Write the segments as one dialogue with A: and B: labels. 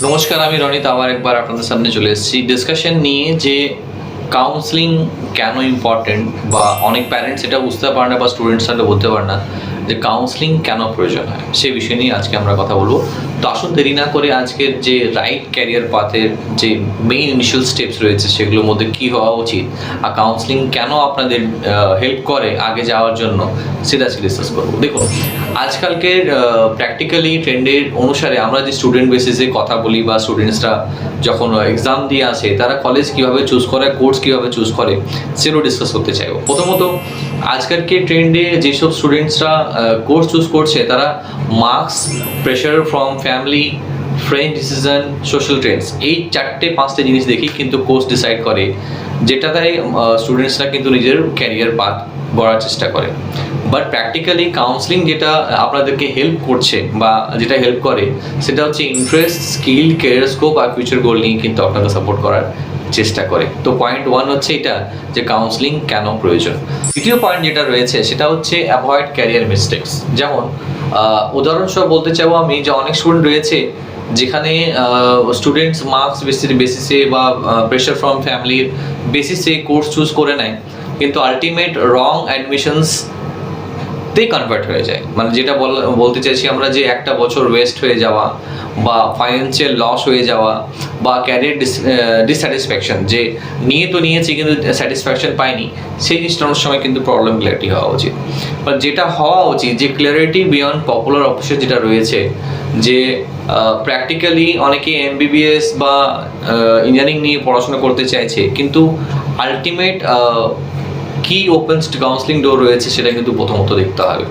A: নমস্কার, আমি রনিত আবার একবার আপনাদের সামনে চলে এসেছি ডিসকাশন নিয়ে যে কাউন্সিলিং কেন ইম্পর্টেন্ট, বা অনেক প্যারেন্টস এটা বুঝতে পারে না বা স্টুডেন্টসরা বলতে পারে না যে কাউন্সিলিং কেন প্রয়োজন হয়। সেই বিষয় নিয়ে আজকে আমরা কথা বলবো। তো আসুন দেরি না করে আজকের যে রাইট ক্যারিয়ার পাথের যে মেইন ইনিশিয়াল স্টেপস রয়েছে সেগুলোর মধ্যে কী হওয়া উচিত আর কাউন্সিলিং কেন আপনাদের হেল্প করে আগে যাওয়ার জন্য, সেটা আজকে ডিসকাস করবো। দেখুন, আজকালকের প্র্যাকটিক্যালি ট্রেন্ডের অনুসারে আমরা যে স্টুডেন্ট বেসিসে কথা বলি বা স্টুডেন্টসরা যখন এক্সাম দিয়ে আসে তারা কলেজ কীভাবে চুজ করে, কোর্স কীভাবে চুজ করে, সেটাও ডিসকাস করতে চাইবো। প্রথমত, আজকালকে ট্রেন্ডে যেসব স্টুডেন্টসরা কোর্স চুজ করছে তারা marks, pressure from family, friend decision, social Trends, এই 4-5টে জিনিস দেখেই কিন্তু কোর্স ডিসাইড করে, যেটাতে স্টুডেন্টসরা কিন্তু নিজের ক্যারিয়ার পাথ গড়ার চেষ্টা করে। বাট প্র্যাকটিক্যালি কাউন্সিলিং যেটা আপনাদেরকে হেল্প করছে বা যেটা হেল্প করে সেটা হচ্ছে ইন্টারেস্ট, স্কিল, ক্যারিয়ার স্কোপ আর ফিউচার গোল নিয়ে কিন্তু আপনাকে সাপোর্ট করার চেষ্টা করে। তো পয়েন্ট 1 হচ্ছে এটা যে কাউন্সিলিং কেন প্রয়োজন। দ্বিতীয় পয়েন্ট যেটা রয়েছে সেটা হচ্ছে অ্যাভয়েড ক্যারিয়ার মিস্টেক্স। যেমন উদাহরণস্বরূপ বলতে চাইবো আমি যে অনেক স্টুডেন্ট রয়েছে যেখানে স্টুডেন্টস মার্কস বেসিসে বা প্রেশার ফ্রম ফ্যামিলির বেসিসে কোর্স চুজ করে নেয়, কিন্তু আলটিমেট রং অ্যাডমিশনস কনভার্ট হয়ে যায়। মানে যেটা বলতে চাইছি আমরা, যে একটা বছর ওয়েস্ট হয়ে যাওয়া বা ফাইন্যান্সিয়াল লস হয়ে যাওয়া বা ক্যারিয়ার ডিসস্যাটিসফ্যাকশন, যে নিয়ে তো নিয়েছি কিন্তু স্যাটিসফ্যাকশন পাইনি, সেই জিনিসটা অনেক সময় কিন্তু প্রবলেম ক্লিয়ারিটি হওয়া উচিত। বা যেটা হওয়া উচিত যে ক্লিয়ারিটি বিয়ন্ড পপুলার অপশন যেটা রয়েছে, যে প্র্যাকটিক্যালি অনেকে MBBS বা ইঞ্জিনিয়ারিং নিয়ে পড়াশোনা করতে চাইছে, কিন্তু আলটিমেট কি ওপেন কাউন্সিলিং ডোর রয়েছে সেটা কিন্তু প্রথমত দেখতে হবে।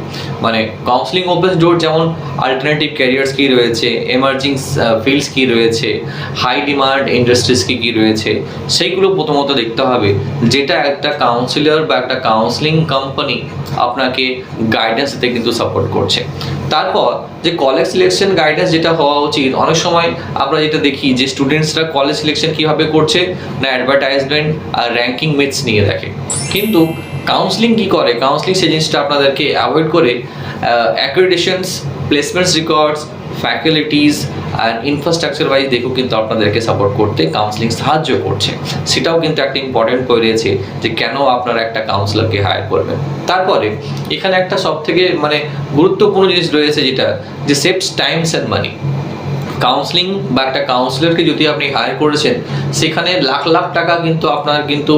A: মানে কাউন্সিলিং ওপেন ডোর যেমন অল্টারনেটিভ ক্যারিয়ার্স কী রয়েছে, এমার্জিং ফিল্ডস কী রয়েছে, হাই ডিমান্ড ইন্ডাস্ট্রিজ কী রয়েছে, সেইগুলো প্রথমত দেখতে হবে, যেটা একটা কাউন্সিলর বা একটা কাউন্সিলিং কোম্পানি আপনাকে গাইডেন্স দিতে কিন্তু সাপোর্ট করছে। তারপর যে কলেজ সিলেকশন গাইডেন্স যেটা হওয়া উচিত, অনেক সময় আমরা যেটা দেখি যে স্টুডেন্টসরা কলেজ সিলেকশন কীভাবে করছে না অ্যাডভার্টাইজমেন্ট আর র্যাঙ্কিং মেথস নিয়ে দেখে, কিন্তু কাউন্সিলিং কী করে, কাউন্সিলিং সেই জিনিসটা আপনাদেরকে অ্যাভয়েড করে অ্যাক্রেডিটেশনস, প্লেসমেন্টস রেকর্ডস, ফ্যাকাল্টিজ আর ইনফ্রাস্ট্রাকচার ওয়াইজ দেখো কিন্তু আপনাদেরকে সাপোর্ট করতে কাউন্সিলিং সাহায্য করছে। সেটাও কিন্তু একটা ইম্পর্টেন্ট পয়েন্ট রয়েছে যে কেন আপনারা একটা কাউন্সিলরকে হায়ার করবেন। তারপরে এখানে একটা সবথেকে গুরুত্বপূর্ণ জিনিস রয়েছে যেটা যে saves Times and money. Counselling বা একটা কাউন্সিলরকে যদি আপনি হায়ার করেছেন, সেখানে লাখ লাখ টাকা কিন্তু আপনার কিন্তু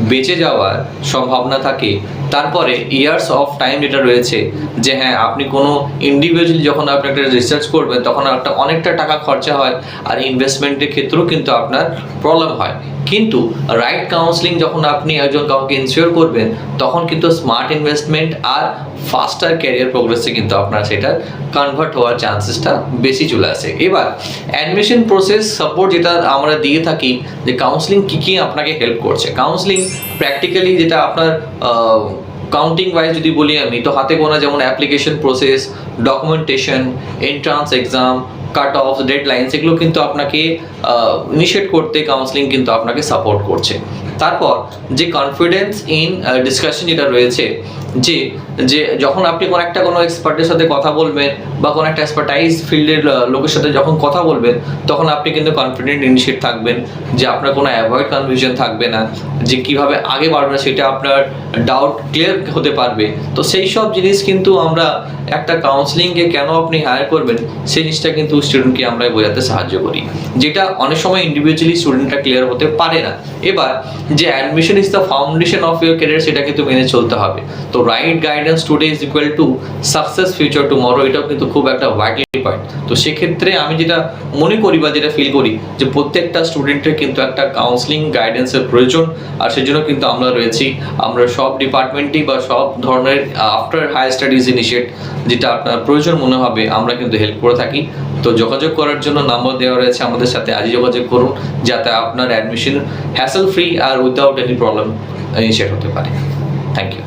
A: বেঁচে যাওয়ার সম্ভাবনা থাকে। তারপরে ইয়ার্স অফ টাইম যেটা রয়েছে, যে হ্যাঁ আপনি কোনো ইন্ডিভিজুয়ালি যখন আপনি একটা রিসার্চ করবেন তখন একটা অনেকটা টাকা খরচা হয় আর ইনভেস্টমেন্টের ক্ষেত্রেও কিন্তু আপনার প্রবলেম হয়। কিন্তু রাইট কাউন্সিলিং যখন আপনি একজন কাউকে ইনশিওর করবেন তখন কিন্তু স্মার্ট ইনভেস্টমেন্ট আর ফাস্টার ক্যারিয়ার প্রোগ্রেসে কিন্তু আপনার সেটা কনভার্ট হওয়ার চান্সেসটা বেশি চলে আসে। এবার অ্যাডমিশন প্রসেস সাপোর্ট যেটা আমরা দিয়ে থাকি, যে কাউন্সিলিং কী আপনাকে হেল্প করছে। কাউন্সিলিং প্র্যাকটিক্যালি যেটা আপনার কাউন্টিং ওয়াইজ যদি বলি আমি, তো হাতে গোনা যেমন application process, documentation, entrance exam, cut off, deadlines, এগুলো কিন্তু আপনাকে ইনিশিয়েট করতে কাউন্সিলিং কিন্তু আপনাকে সাপোর্ট করছে। তারপর যে কনফিডেন্স ইন ডিসকাশন যেটা রয়েছে, যে যখন আপনি কোনো এক্সপার্টের সাথে কথা বলবেন বা কোনো একটা এক্সপার্টাইজ ফিল্ডের লোকের সাথে যখন কথা বলবেন, তখন আপনি কিন্তু কনফিডেন্ট ইনিশিয়েট থাকবেন, যে আপনার কোনো অ্যাভয়েড কনফিউশন থাকবে না, যে কীভাবে আগে বাড়বে সেটা আপনার ডাউট ক্লিয়ার হতে পারবে। তো সেই সব জিনিস কিন্তু আমরা একটা কাউন্সিলিংকে কেন আপনি হায়ার করবেন সেই জিনিসটা কিন্তু স্টুডেন্টকে আমরা বোঝাতে সাহায্য করি, যেটা অনেক সময় ইন্ডিভিজুয়ালি স্টুডেন্টরা ক্লিয়ার হতে পারে না। এবার যে admission is the foundation of your career, সেটা কিন্তু মেনে চলতে হবে। তো right guidance today is equal to success future tomorrow, এটাও কিন্তু খুব একটা ভাইটাল পয়েন্ট। তো সেক্ষেত্রে আমি যেটা মনে করি বা যেটা ফিল করি, যে প্রত্যেকটা স্টুডেন্টের কিন্তু একটা কাউন্সিলিং গাইডেন্সের প্রয়োজন, আর সেজন্য কিন্তু আমরা রয়েছি। আমরা সব ডিপার্টমেন্টেই বা সব ধরনের আফটার হায়ার স্টাডিজ ইনিশিয়েট যেটা আপনার প্রয়োজন মনে হবে আমরা কিন্তু হেল্প করে থাকি। তো যোগাযোগ করার জন্য নাম্বার দেওয়া রয়েছে আমাদের সাথে, আজই যোগাযোগ করুন, যাতে আপনার অ্যাডমিশন হ্যাসেল ফ্রি আর উইদাউট এনি প্রবলেম ইনিশিয়েট হতে পারে। Thank you.